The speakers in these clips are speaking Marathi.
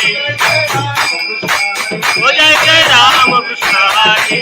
ओ जय जय राम कृष्ण हरी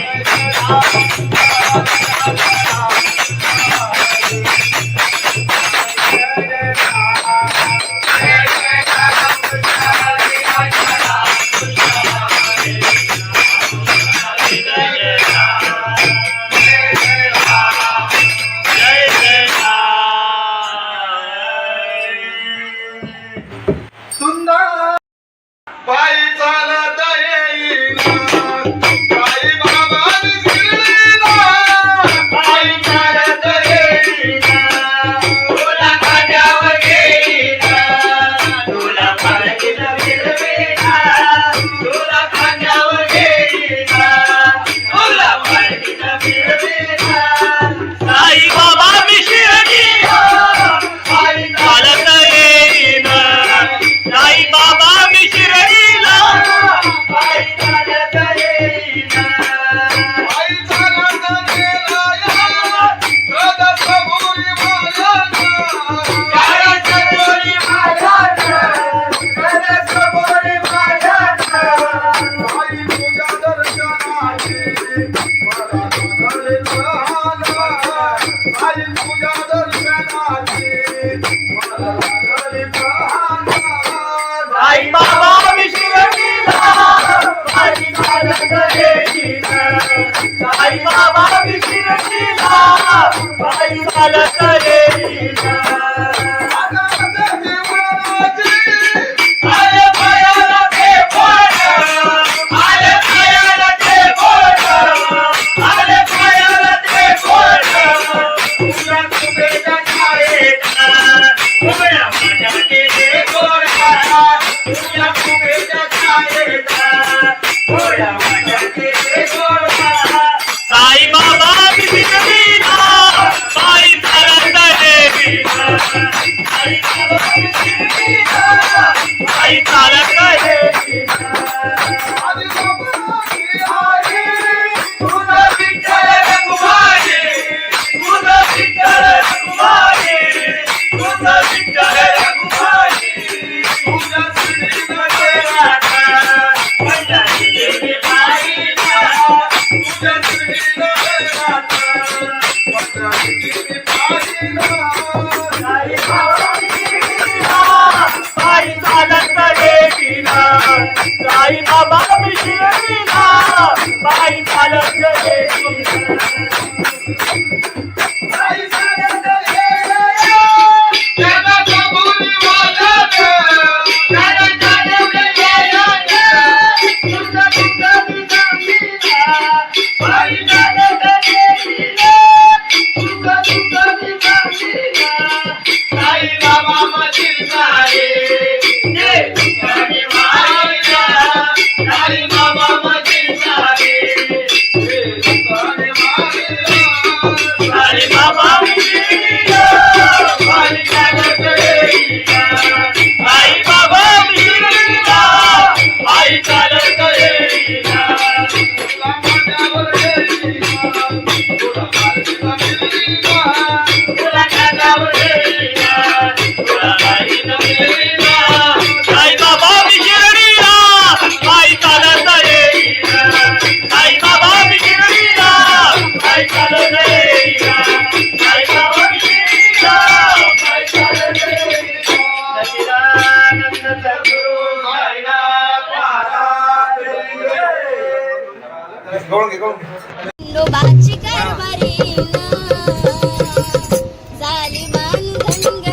लोबाची कारभारी झाली मानधन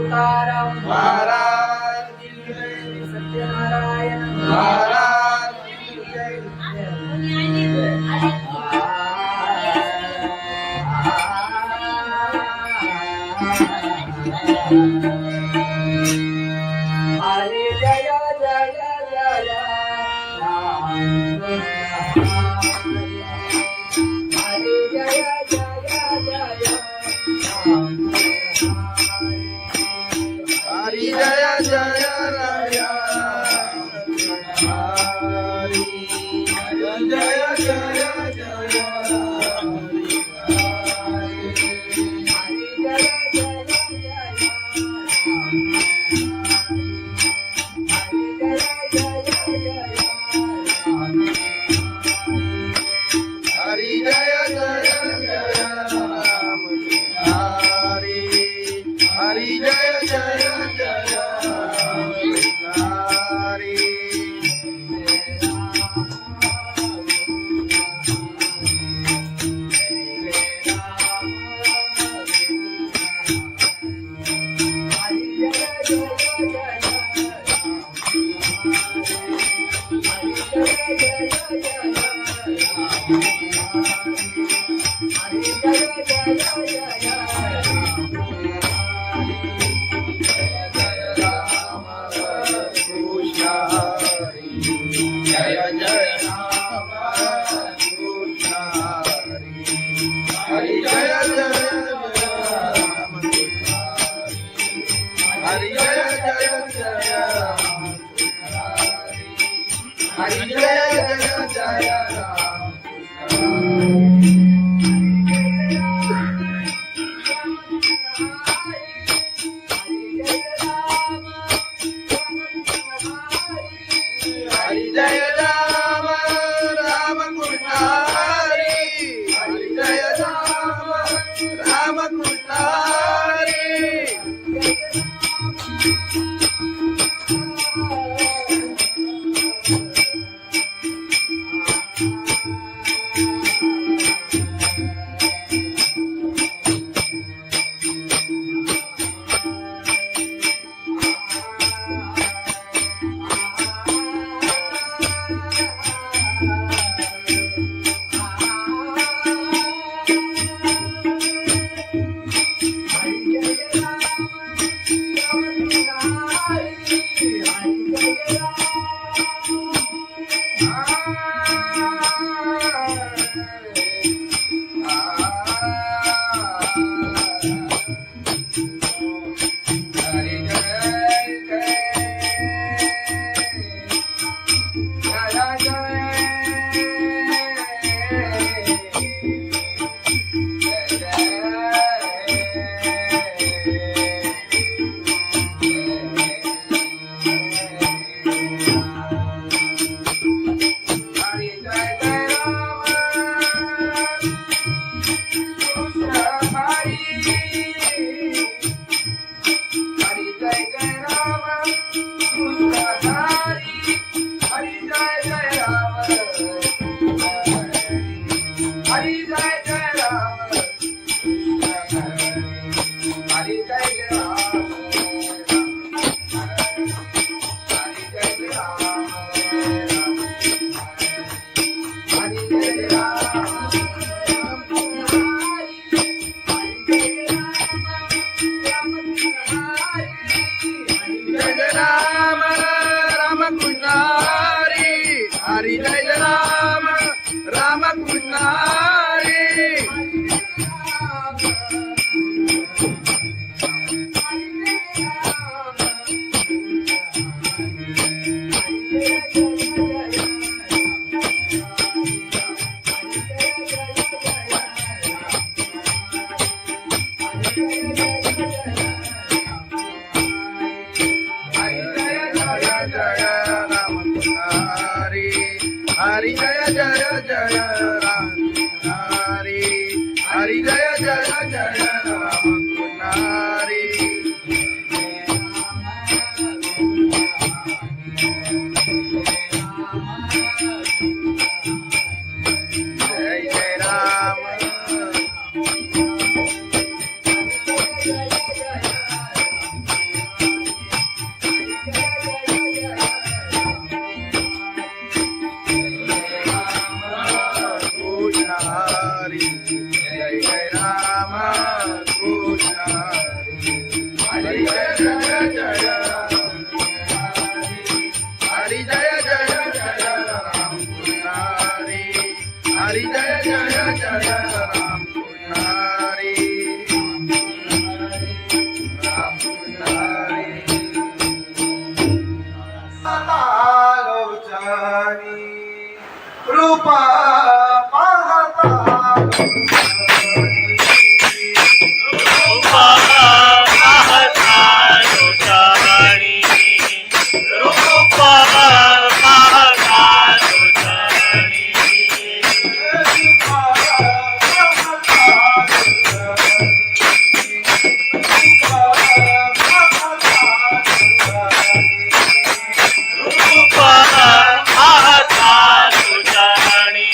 तुकाराम महाराज की जय, सत्यनारायण महाराज की जय. हरे जय जय जय राम हरे जय जय जय राम हरि जय जय राया हरि जय जय जय हरि जय जय जय राम हरि हरि जय जय जय राम हरि कृष्ण हरि जय जय राम कृष्ण हरि हरि जय जय राम हरि जय जय जय राम हरि जय जय जय राम हरि जय राम राम कृष्ण हरि हरि जय राम राम कृष्ण हरि हरि जय राम राम कृष्ण हरि हरि जय जय जय राम हरि हरि जय जय जय राम हरि जय जय राम हरी जय जय जय हरी जय जय जय राम कृष्ण हरी हरी जय जय जय राम कृष्ण हरी राम कृष्ण हरी लोचनी रूपा पाहता रूपा पाहता लोचनी रूपा पाहता लोचनी रूपा पाहता लोचनी रूपा पाहता लोचनी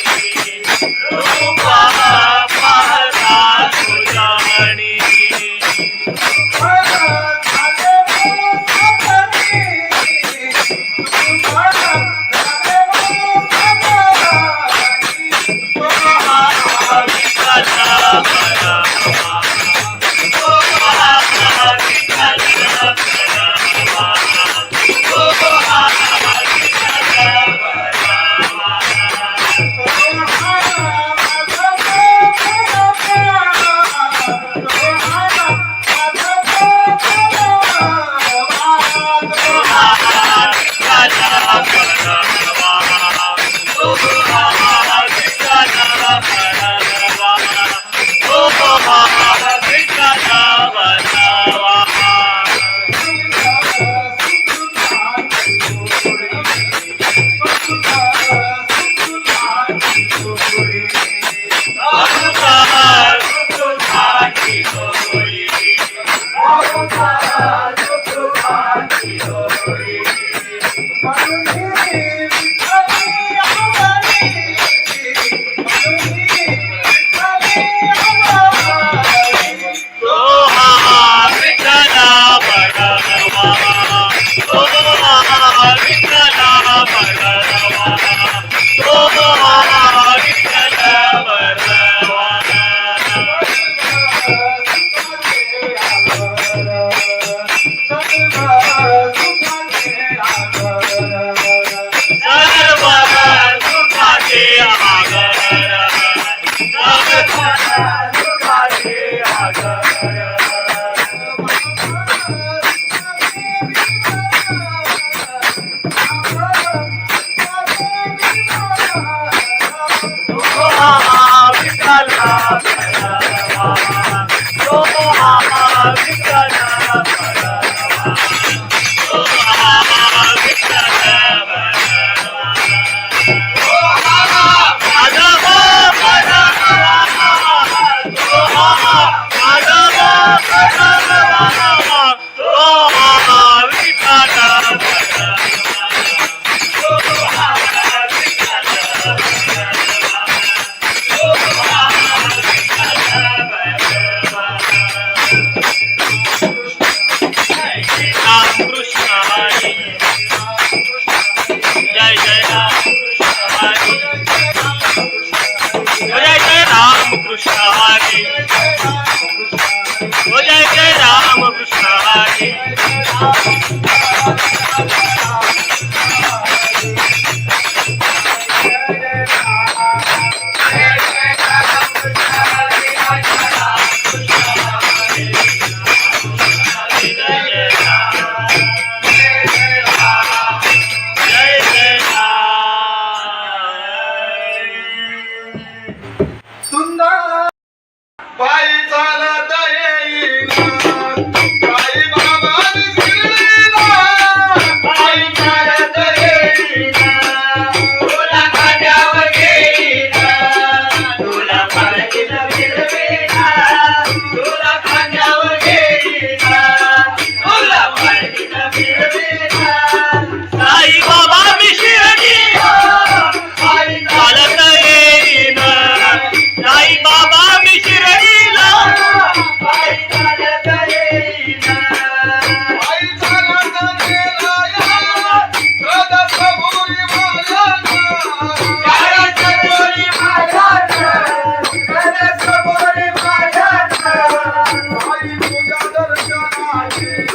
तुझ्या दर्शनाची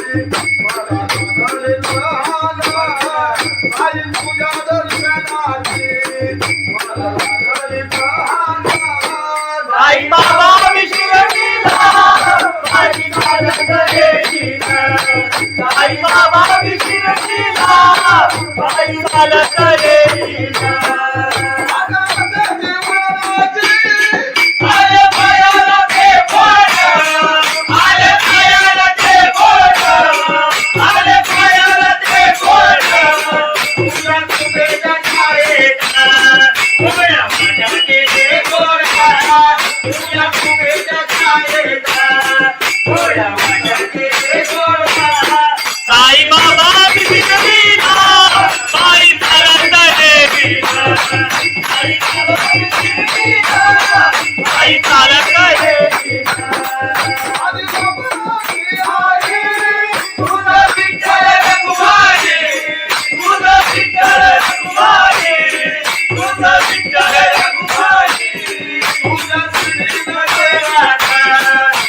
आई बाबा विशिरणीला माझी चालत येईना. आई बाबा विशिरणीला माझी चालत येईना. आले पायाला ते बोट, आले पायाला ते बोट, आले पायाला ते बोट. तुला तुझ्या छायेचा उभ्या माझ्या ते गोडा. तुला तुझ्या छायेचा उभ्या माझ्या ते गोडा. साई बाबा विशिरणीला बाई चालत येईना. आई बाबा विशिरणीला बाई चालत येईना. तुझं विठ्ठल रखुमाई, तुझं विठ्ठल रखुमाई, तुझं विठ्ठल रखुमाई. तुझं श्रीनगर राधा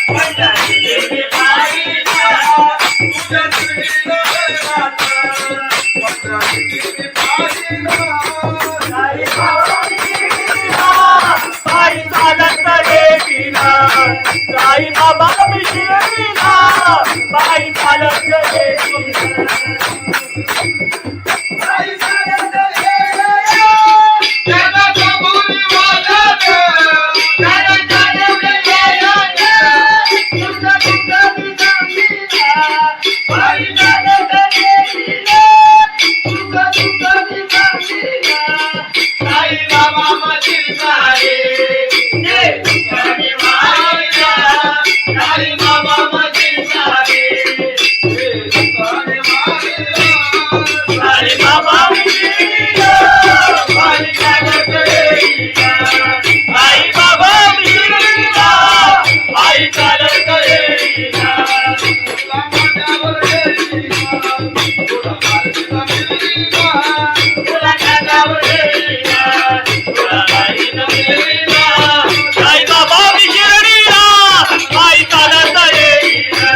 पंढरी देवी बाईला. तुझं श्रीनगर राधा पंढरी देवी बाईला. साई बाबा विशिरणीला बाई चालत येईना. साई बाबा विशिरणीला बाई चालत येईना. बाई चालत येईना. त्याला कबुली वाजत, त्याला चालवलं येईना. तुझं तुझं विसामीला बाई चालत येईना. तुझं तुझं विसामीला साई बाबा मशील सारे ये तुझ्याने मायला. साई बाबा मशील सारे ये तुझ्याने मायला. साई बाबा विशिरणीला बाई चालत येईना. साई बाबा विशिरणीला बाई चालत येईना. तुला माझ्यावर येईना, तुला माझ्यावर येईना, तुला माझ्यावर येईना, तुला बाईनं मिळवीना. साई बाबा विशिरणीला बाई चालत येईना.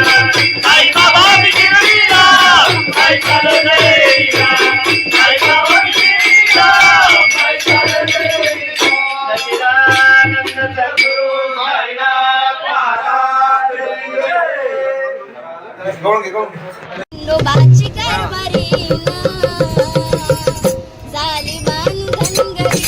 साई बाबा विशिरणीला बाई चालत येईना. साई बाबा विशिरणीला बाई चालत येईना. सच्चिदानंद सद्गुरु साईनाथ महाराज की जय. खंडोबाची कारभारी झाली बांधन घरी.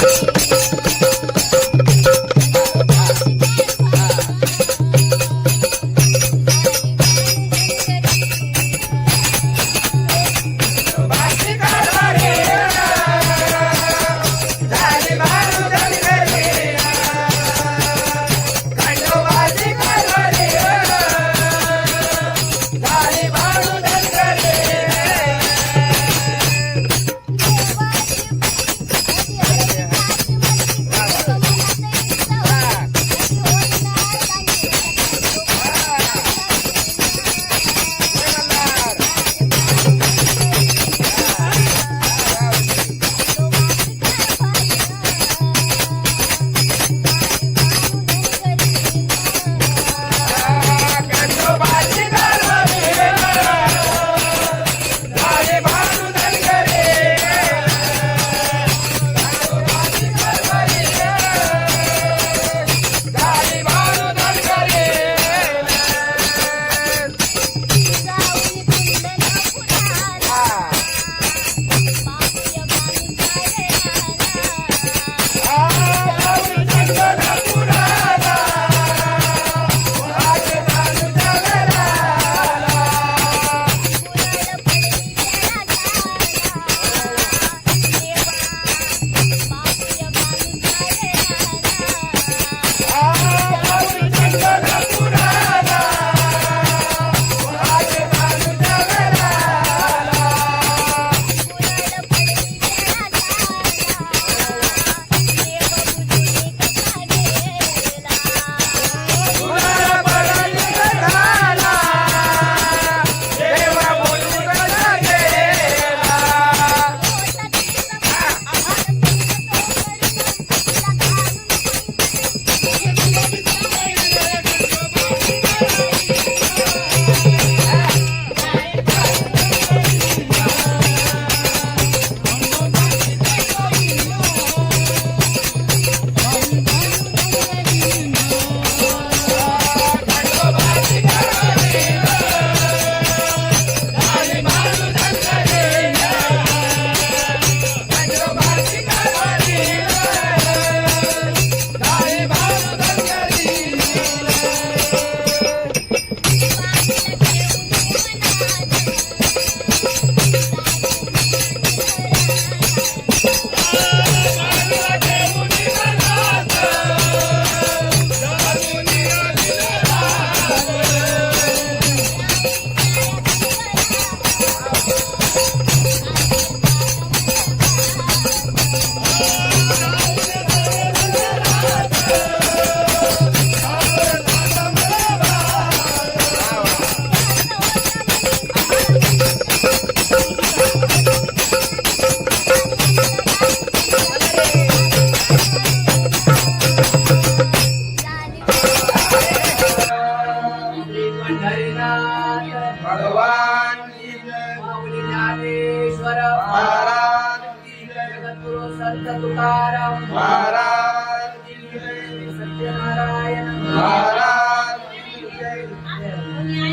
समर्थ तुकाराम महाराज की जय, सत्यनारायण महाराज की जय.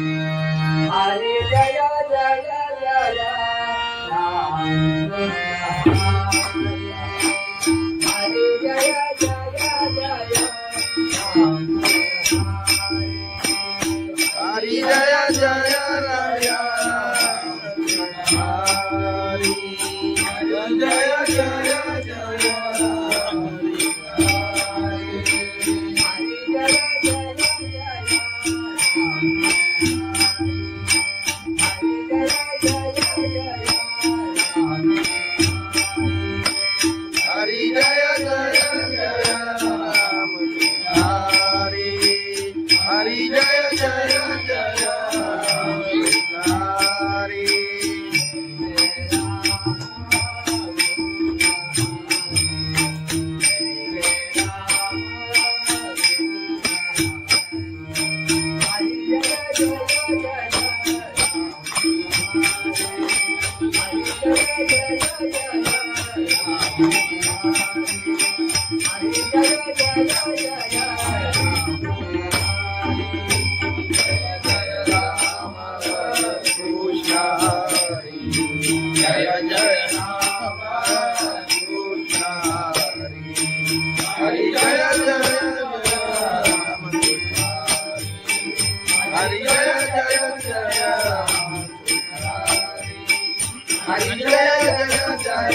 हरे जय जय जय राम हरे जय जय जय राम हरी जय जय राया हरी जय जय जय हरी जय जय जय राम हरी हरी जय जय जय हरी जय जय राम कृष्ण हरि जय जय राम हरि जय जय जय राम हरि जय जय जय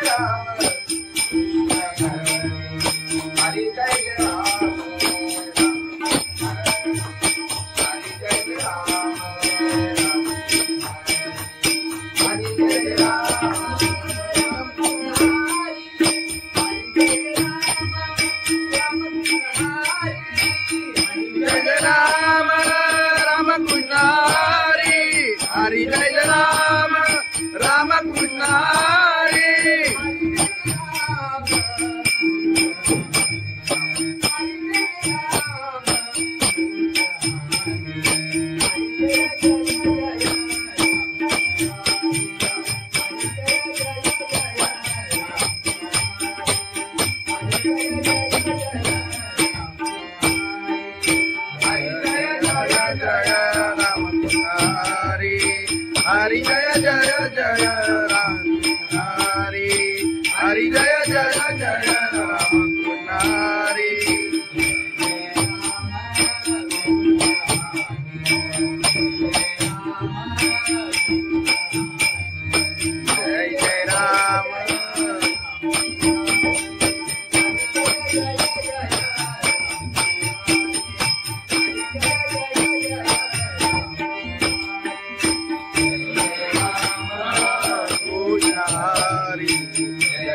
राम हरि जय राम राम कृष्ण हरि हरि जय राम राम कृष्ण हरि हरि जय राम राम कृष्ण हरि हरि जय जय जय राम हरि हरि जय जय जय राम हरि जय जय राम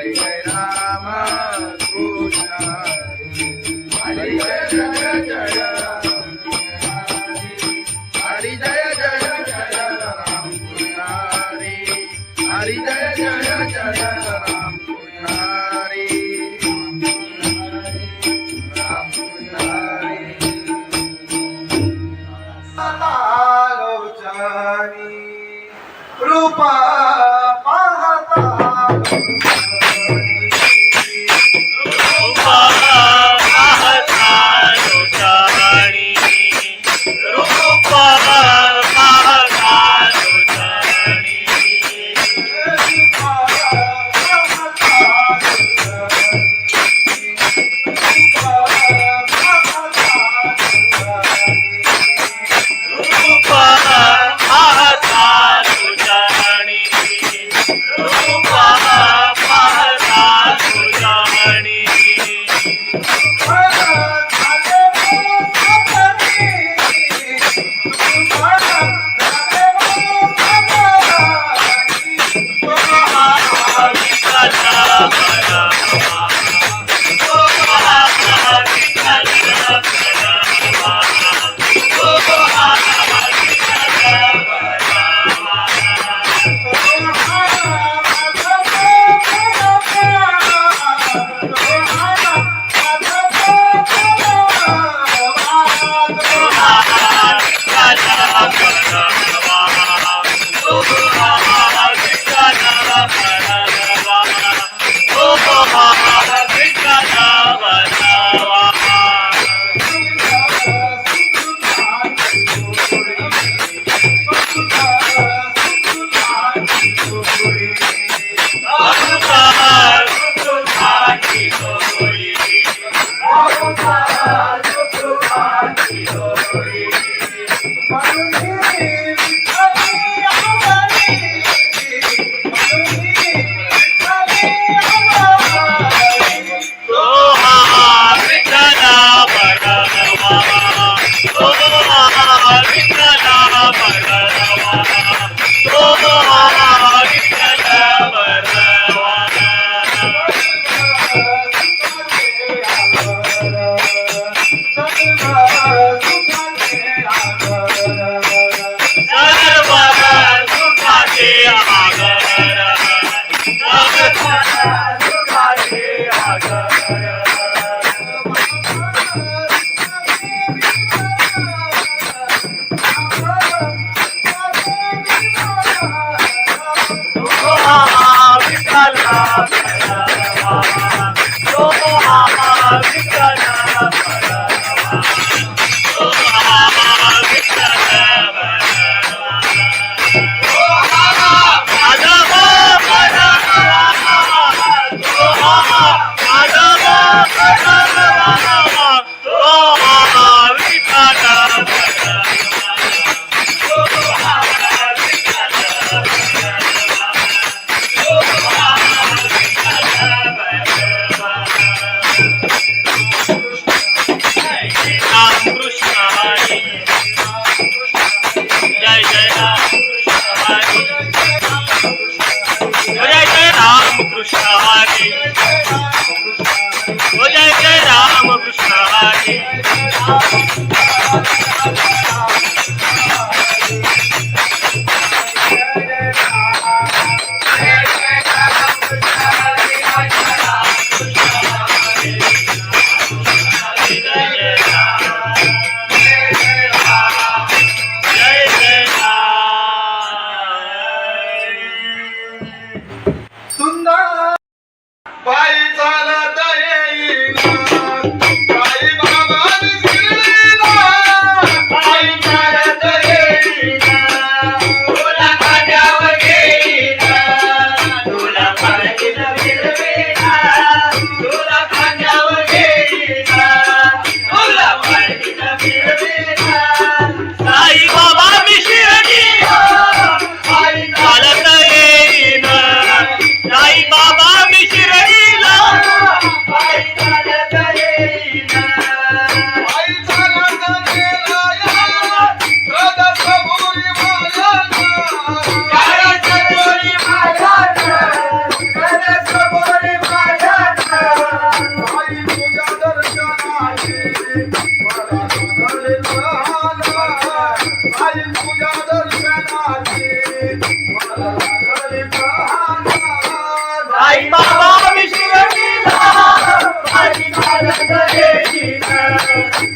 जय जय राम कृष्ण हरी जय जय जय हरी जय जय जय राम कृष्ण हरी जय जय जय राम कृष्ण राम कृष्ण आलोचनी रूपा पाहता रूपा पाहता लोचानी रूपा पाहता लोचानी रूपा पाहता लोचानी रूपा पाहता लोचानी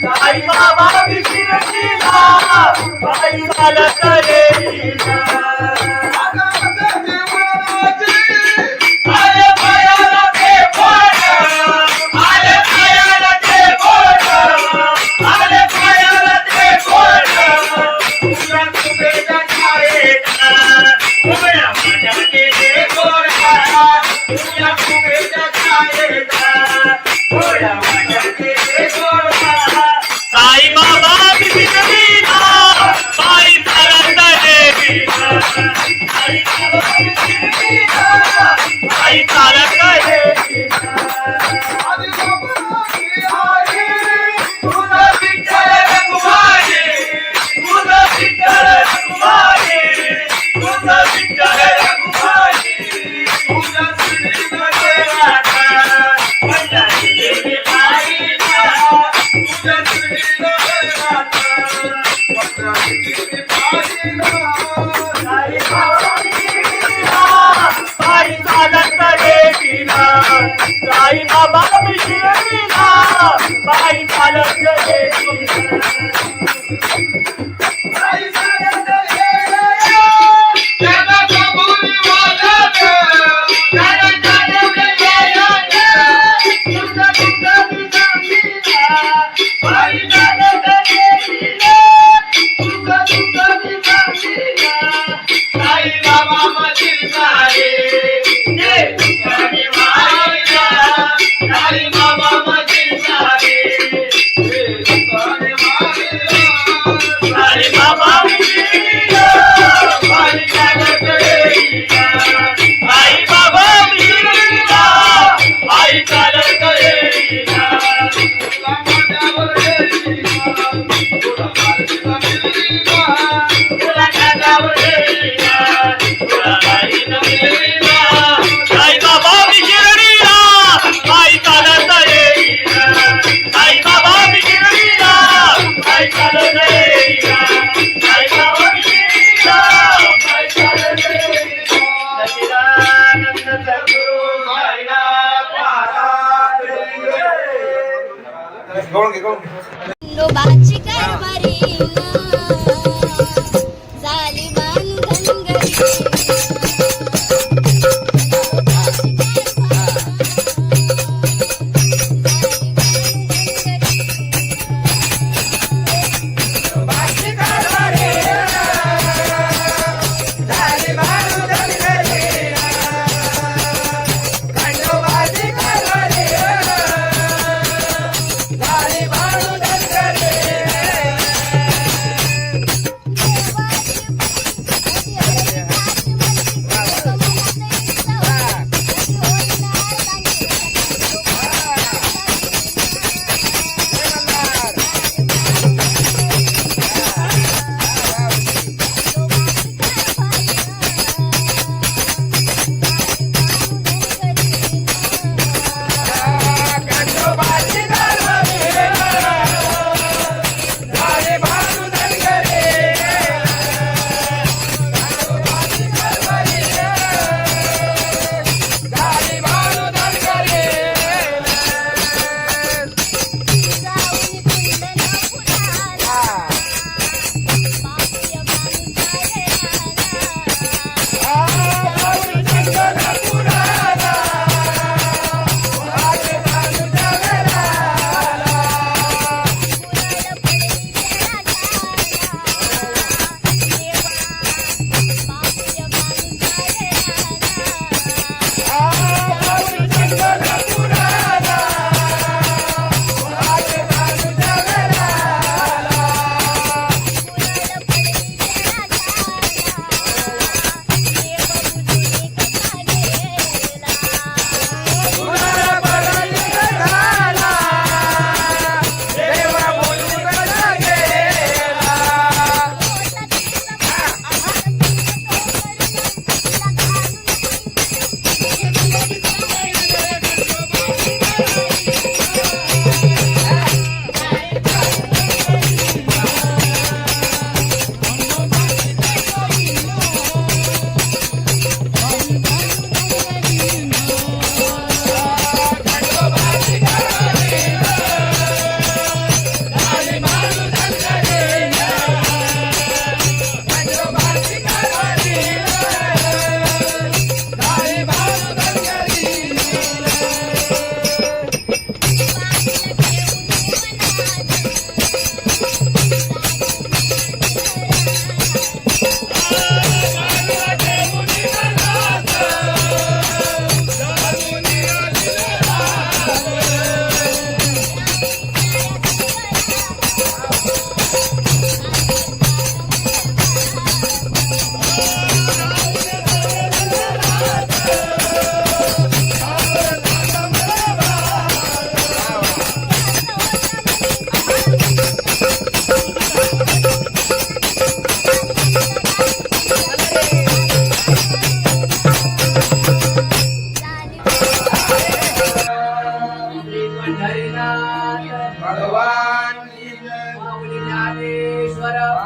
साई बाबा विशिरतीला पायी चालत येईन. आले पायाला ते बोट, आले पायाला ते बोट, आले पायाला ते बोट. तुझ्या कुबेच्या छायेत उभ्या माझ्या केले गोडा, तुझ्या कुबेच्या छायेत उभ्या माझ्या केले गोडा. साई बाबा विशिरतीला पायी चालत येईन. साई बाबा विशिरतीला पायी चालत येईन. तुझं विठ्ठल रघुमाई, तुझं विठ्ठल रघुमाई, तुझं विठ्ठल रघुमाई. तुझ्या श्रीनगरात पंढरी गेली पायीला, तुझ्या श्रीनगरात पंढरी गेली पायीला. साई बाबा विशिरतीला पायी चालत येईन. साई बाबा विशिरतीला पायी चालत येईन. पायी चालत येईन. त्याला कबुली वालत, त्याला चालवलं येईन. तुझं तुझं विसामीला पायी चालत येईन. तुझं तुझं विसामीला साई बाबा मधील सारे जे तुझ्याने वाहिला. साई बाबा मधील सारे जे तुझ्याने वाहिला. साई बाबा विशिरतीला पायी चालत येईन. साई बाबा विशिरतीला पायी चालत येईन. तुला माझ्यावर येईन, तुला माझ्यावर येईन, तुला माझ्यावर येईन, तुला माझ्यावर येईन. साई बाबा विशिरतीला पायी चालत येईन. साई बाबा विशिरतीला पायी चालत येईन. साई बाबा विशिरतीला पायी चालत येईन. सच्चिदानंद सद्गुरु साईनाथ महाराज की जय. खंडोबाची कारभारी झाली बांधन गरी.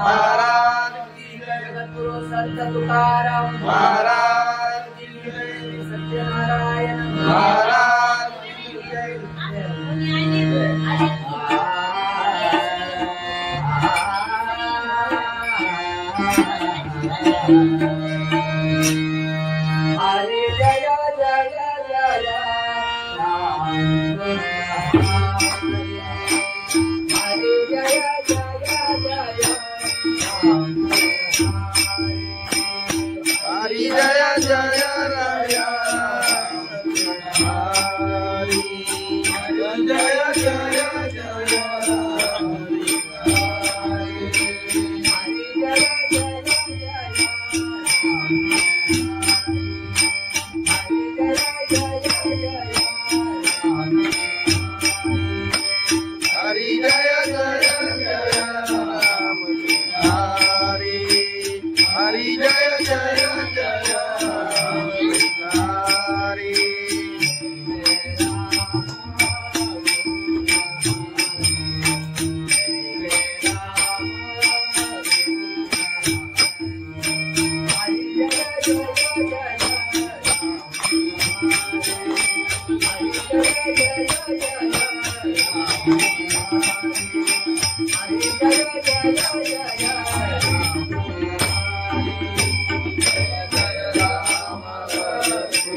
महाराज जगद्गुरु संत तुकाराम महाराज सत्यनारायण महाराज हरे जय जय जय राम हरे जय जय जय राम हरि जय जय राय हरि जय जय जय हरि जय जय जय राम हरि हरि जय जय जय हरि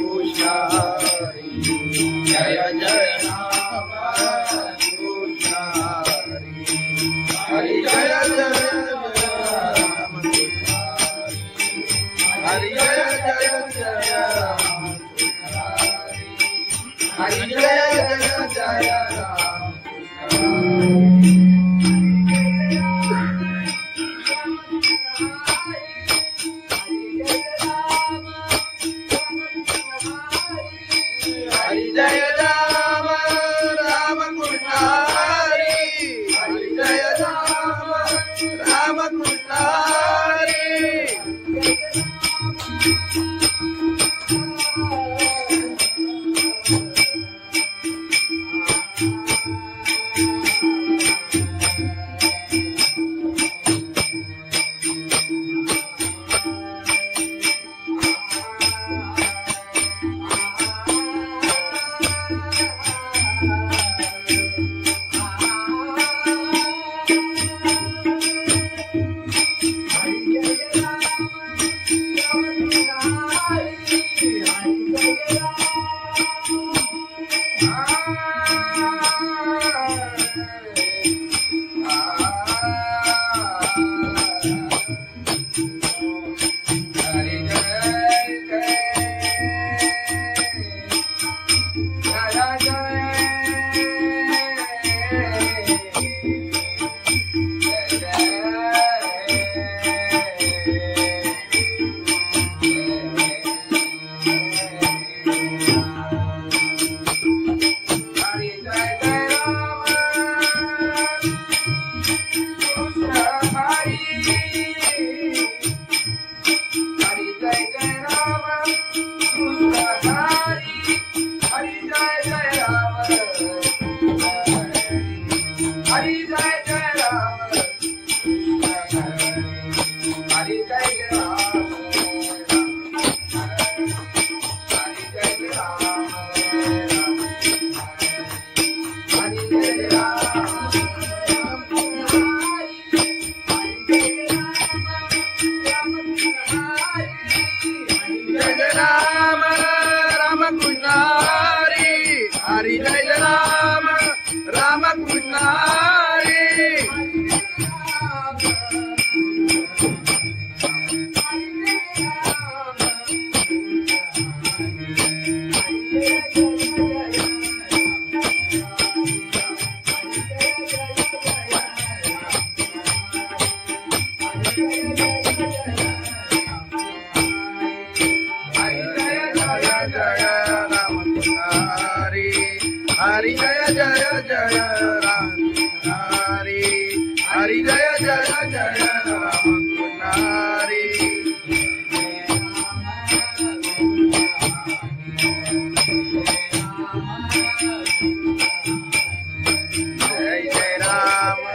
कृष्ण जय जय राम कृष्ण हरि जय जय राम हरि जय जय जय राम हरि जय जय जय राम हरि जय राम राम कृष्ण हरि हरि जय राम राम कृष्ण हरि हरि जय राम राम कृष्ण हरि हरि जय जय जय राम हरि हरि जय जय जय राम हरि जय जय राम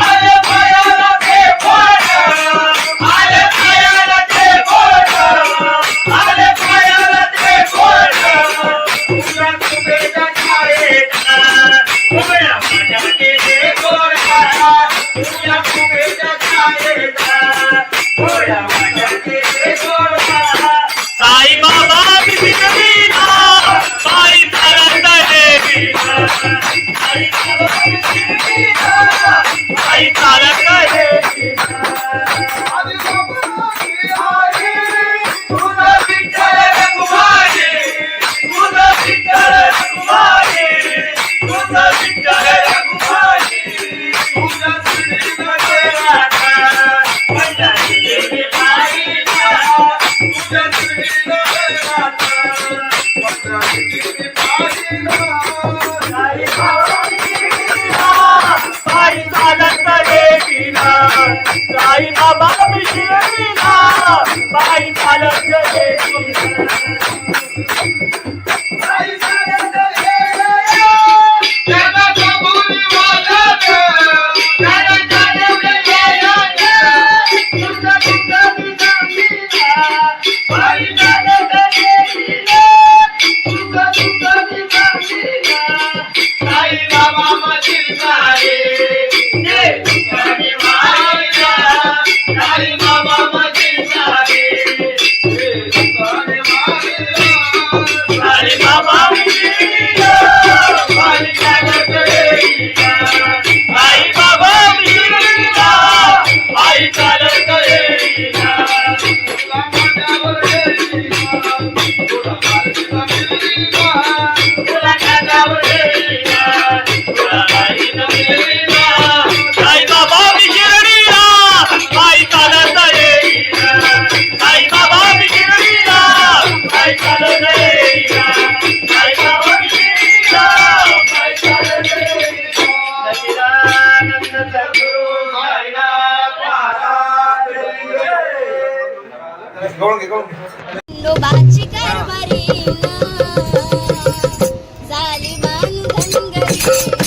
आई आई चालत गेली आधी बाबाची आई तुझा विठ्ठल रखुमाई तुझं विठ्ठल रखुमाई तुझं विठ्ठल रखुमाई तुझ्या श्रीमध्ये पंढरीची पायीला तुझ्या श्रीमध्ये पंढरीची पायीला आई चालत गेलीला आई बाबा शिर्डीला बाई चालत गेलीला आई चालत गेली त्याला कबुली वाजत त्याला चालत गेली तुझा तुझा विचारीला आई चालत गेली तुझा तुझा विचारीला आई बाबा मशील सारे जे तुझी माईला आई बाबा मशील सारे आई बाबा शिर्डीला बाई चालत गेलीला आई बाबा शिर्डीला आई चालत गेलीला तुला कानावर गेलीला तुला बाईनं मिळलीला आई बाबा शिर्डीला आई चालत गेलीला आई बाबा शिर्डीला आई चालत गेलीला आई बाबा शिर्डीला आई चालत गेलीला सच्चिदानंद सद्गुरु साईनाथ महाराज खंडोबाची कारभारी झाली बांधनगरी झाली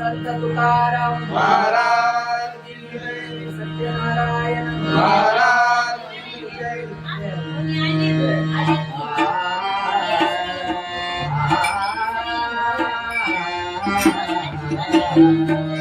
संत तुकाराम महाराज की जय. सत्यनारायण महाराज की जय. आ